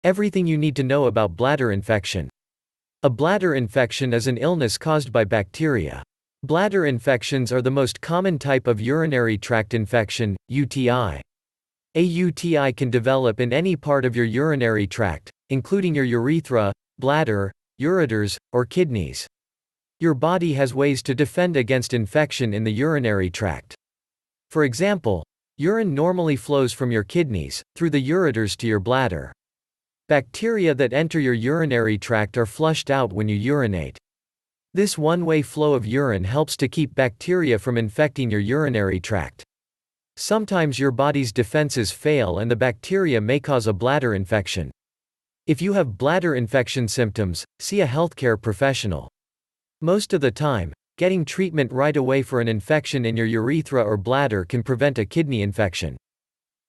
Everything you need to know about bladder infection. A bladder infection is an illness caused by bacteria. Bladder infections are the most common type of urinary tract infection, UTI. A UTI can develop in any part of your urinary tract, including your urethra, bladder, ureters, or kidneys. Your body has ways to defend against infection in the urinary tract. For example, urine normally flows from your kidneys, through the ureters to your bladder. Bacteria that enter your urinary tract are flushed out when you urinate. This one-way flow of urine helps to keep bacteria from infecting your urinary tract. Sometimes your body's defenses fail and the bacteria may cause a bladder infection. If you have bladder infection symptoms, see a healthcare professional. Most of the time, getting treatment right away for an infection in your urethra or bladder can prevent a kidney infection.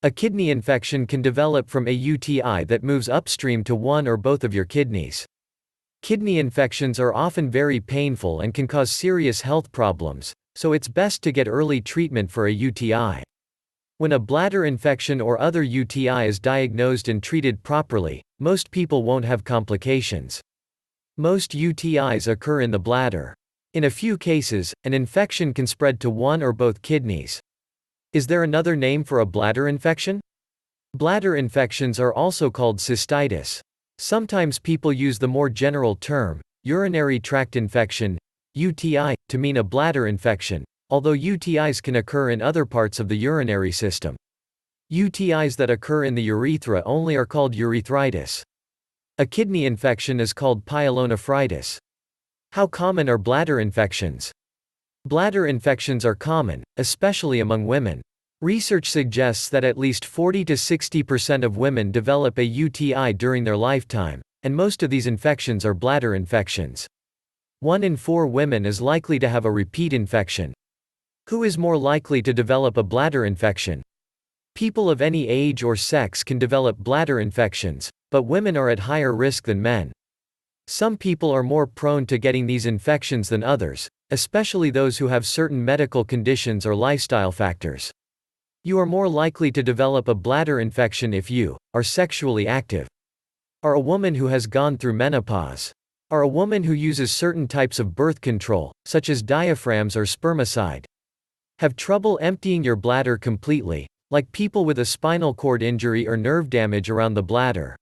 A kidney infection can develop from a UTI that moves upstream to one or both of your kidneys. Kidney infections are often very painful and can cause serious health problems, so it's best to get early treatment for a UTI. When a bladder infection or other UTI is diagnosed and treated properly, most people won't have complications. Most UTIs occur in the bladder. In a few cases, an infection can spread to one or both kidneys. Is there another name for a bladder infection? Bladder infections are also called cystitis. Sometimes people use the more general term, urinary tract infection, UTI, to mean a bladder infection, although UTIs can occur in other parts of the urinary system. UTIs that occur in the urethra only are called urethritis. A kidney infection is called pyelonephritis. How common are bladder infections? Bladder infections are common, especially among women. Research suggests that at least 40 to 60% of women develop a UTI during their lifetime, and most of these infections are bladder infections. 1 in 4 women is likely to have a repeat infection. Who is more likely to develop a bladder infection? People of any age or sex can develop bladder infections, but women are at higher risk than men. Some people are more prone to getting these infections than others, especially those who have certain medical conditions or lifestyle factors. You are more likely to develop a bladder infection if you are sexually active. Are a woman who has gone through menopause. Are a woman who uses certain types of birth control, such as diaphragms or spermicide. Have trouble emptying your bladder completely, like people with a spinal cord injury or nerve damage around the bladder.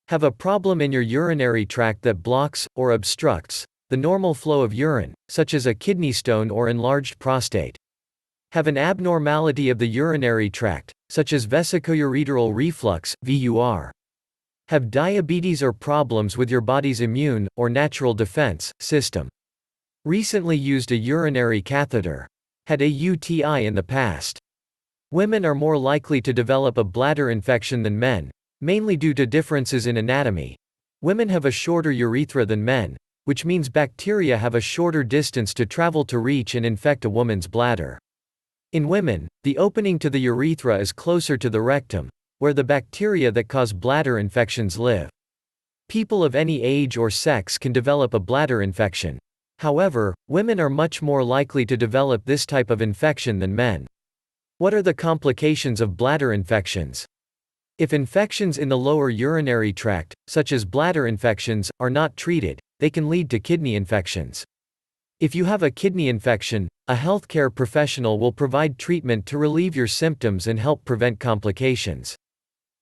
Have a problem in your urinary tract that blocks, or obstructs, the normal flow of urine, such as a kidney stone or enlarged prostate. Have an abnormality of the urinary tract, such as vesicoureteral reflux, VUR. Have diabetes or problems with your body's immune, or natural defense, system. Recently used a urinary catheter. Had a UTI in the past. Women are more likely to develop a bladder infection than men, mainly due to differences in anatomy. Women have a shorter urethra than men, which means bacteria have a shorter distance to travel to reach and infect a woman's bladder. In women, the opening to the urethra is closer to the rectum, where the bacteria that cause bladder infections live. People of any age or sex can develop a bladder infection. However, women are much more likely to develop this type of infection than men. What are the complications of bladder infections? If infections in the lower urinary tract, such as bladder infections, are not treated, they can lead to kidney infections. If you have a kidney infection, a healthcare professional will provide treatment to relieve your symptoms and help prevent complications.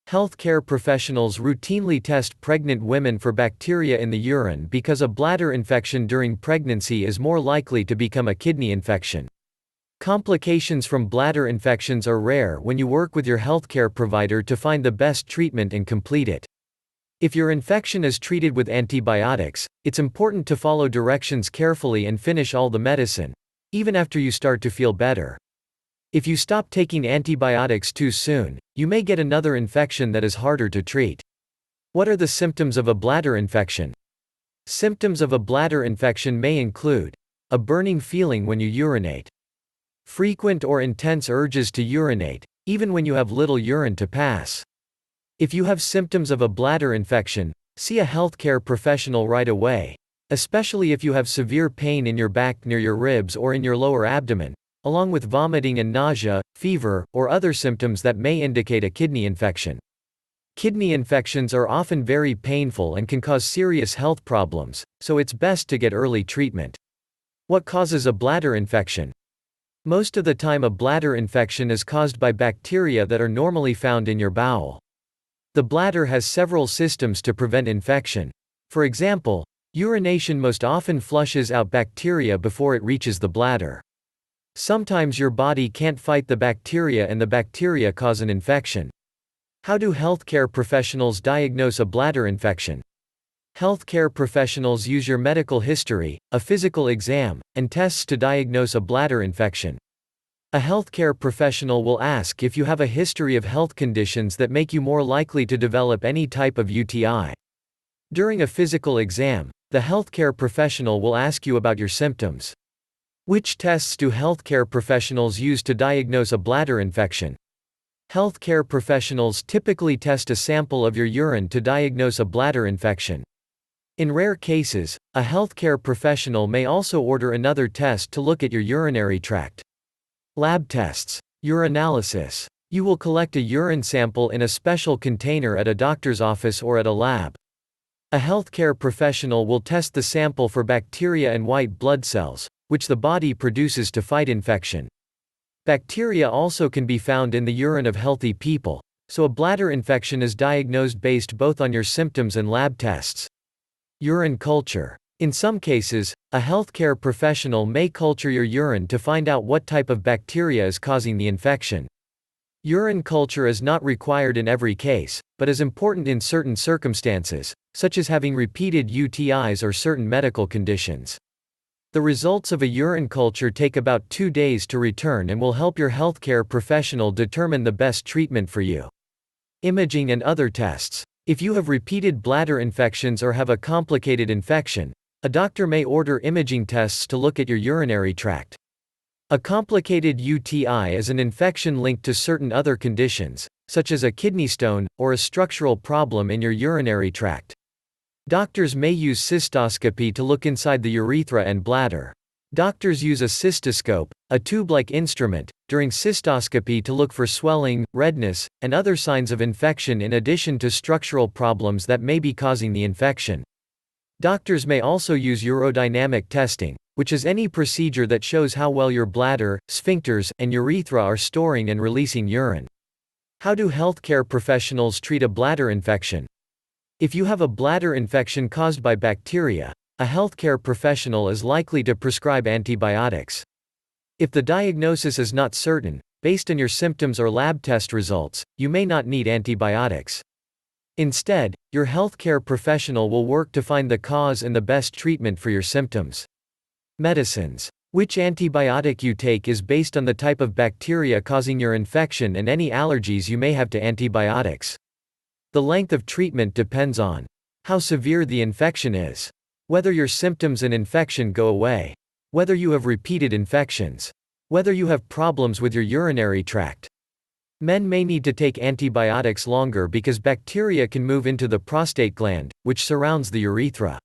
Healthcare professionals routinely test pregnant women for bacteria in the urine because a bladder infection during pregnancy is more likely to become a kidney infection. Complications from bladder infections are rare when you work with your healthcare provider to find the best treatment and complete it. If your infection is treated with antibiotics, it's important to follow directions carefully and finish all the medicine, even after you start to feel better. If you stop taking antibiotics too soon, you may get another infection that is harder to treat. What are the symptoms of a bladder infection? Symptoms of a bladder infection may include a burning feeling when you urinate, frequent or intense urges to urinate, even when you have little urine to pass. If you have symptoms of a bladder infection, see a healthcare professional right away, especially if you have severe pain in your back near your ribs or in your lower abdomen, along with vomiting and nausea, fever, or other symptoms that may indicate a kidney infection. Kidney infections are often very painful and can cause serious health problems, so it's best to get early treatment. What causes a bladder infection? Most of the time a bladder infection is caused by bacteria that are normally found in your bowel. The bladder has several systems to prevent infection. For example, urination most often flushes out bacteria before it reaches the bladder. Sometimes your body can't fight the bacteria and the bacteria cause an infection. How do healthcare professionals diagnose a bladder infection? Healthcare professionals use your medical history, a physical exam, and tests to diagnose a bladder infection. A healthcare professional will ask if you have a history of health conditions that make you more likely to develop any type of UTI. During a physical exam, the healthcare professional will ask you about your symptoms. Which tests do healthcare professionals use to diagnose a bladder infection? Healthcare professionals typically test a sample of your urine to diagnose a bladder infection. In rare cases, a healthcare professional may also order another test to look at your urinary tract. Lab tests. Urinalysis. You will collect a urine sample in a special container at a doctor's office or at a lab. A healthcare professional will test the sample for bacteria and white blood cells, which the body produces to fight infection. Bacteria also can be found in the urine of healthy people, so a bladder infection is diagnosed based both on your symptoms and lab tests. Urine culture. In some cases, a healthcare professional may culture your urine to find out what type of bacteria is causing the infection. Urine culture is not required in every case, but is important in certain circumstances, such as having repeated UTIs or certain medical conditions. The results of a urine culture take about 2 days to return and will help your healthcare professional determine the best treatment for you. Imaging and other tests. If you have repeated bladder infections or have a complicated infection, a doctor may order imaging tests to look at your urinary tract. A complicated UTI is an infection linked to certain other conditions, such as a kidney stone, or a structural problem in your urinary tract. Doctors may use cystoscopy to look inside the urethra and bladder. Doctors use a cystoscope, a tube-like instrument, during cystoscopy to look for swelling, redness, and other signs of infection in addition to structural problems that may be causing the infection. Doctors may also use urodynamic testing, which is any procedure that shows how well your bladder, sphincters, and urethra are storing and releasing urine. How do healthcare professionals treat a bladder infection? If you have a bladder infection caused by bacteria, a healthcare professional is likely to prescribe antibiotics. If the diagnosis is not certain, based on your symptoms or lab test results, you may not need antibiotics. Instead, your healthcare professional will work to find the cause and the best treatment for your symptoms. Medicines. Which antibiotic you take is based on the type of bacteria causing your infection and any allergies you may have to antibiotics. The length of treatment depends on how severe the infection is, whether your symptoms and infection go away, whether you have repeated infections, whether you have problems with your urinary tract. Men may need to take antibiotics longer because bacteria can move into the prostate gland, which surrounds the urethra.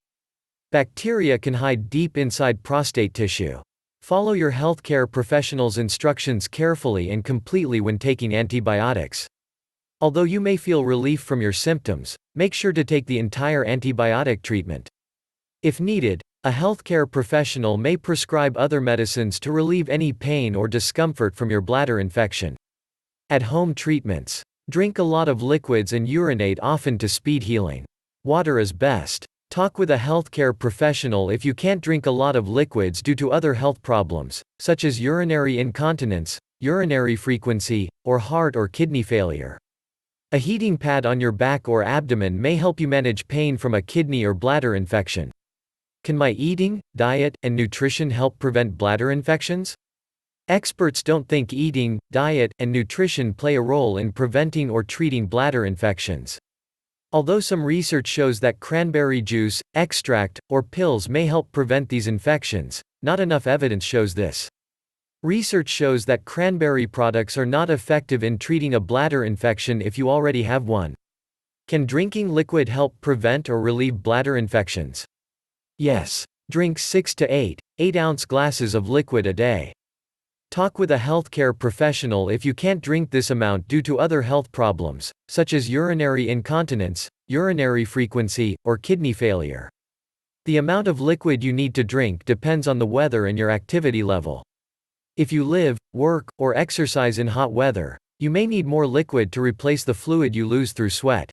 Bacteria can hide deep inside prostate tissue. Follow your healthcare professional's instructions carefully and completely when taking antibiotics. Although you may feel relief from your symptoms, make sure to take the entire antibiotic treatment. If needed, a healthcare professional may prescribe other medicines to relieve any pain or discomfort from your bladder infection. At-home treatments. Drink a lot of liquids and urinate often to speed healing. Water is best. Talk with a healthcare professional if you can't drink a lot of liquids due to other health problems, such as urinary incontinence, urinary frequency, or heart or kidney failure. A heating pad on your back or abdomen may help you manage pain from a kidney or bladder infection. Can my eating, diet, and nutrition help prevent bladder infections? Experts don't think eating, diet, and nutrition play a role in preventing or treating bladder infections. Although some research shows that cranberry juice, extract, or pills may help prevent these infections, not enough evidence shows this. Research shows that cranberry products are not effective in treating a bladder infection if you already have one. Can drinking liquid help prevent or relieve bladder infections? Yes. Drink 6 to 8 8-ounce glasses of liquid a day. Talk with a healthcare professional if you can't drink this amount due to other health problems, such as urinary incontinence, urinary frequency, or kidney failure. The amount of liquid you need to drink depends on the weather and your activity level. If you live, work, or exercise in hot weather, you may need more liquid to replace the fluid you lose through sweat.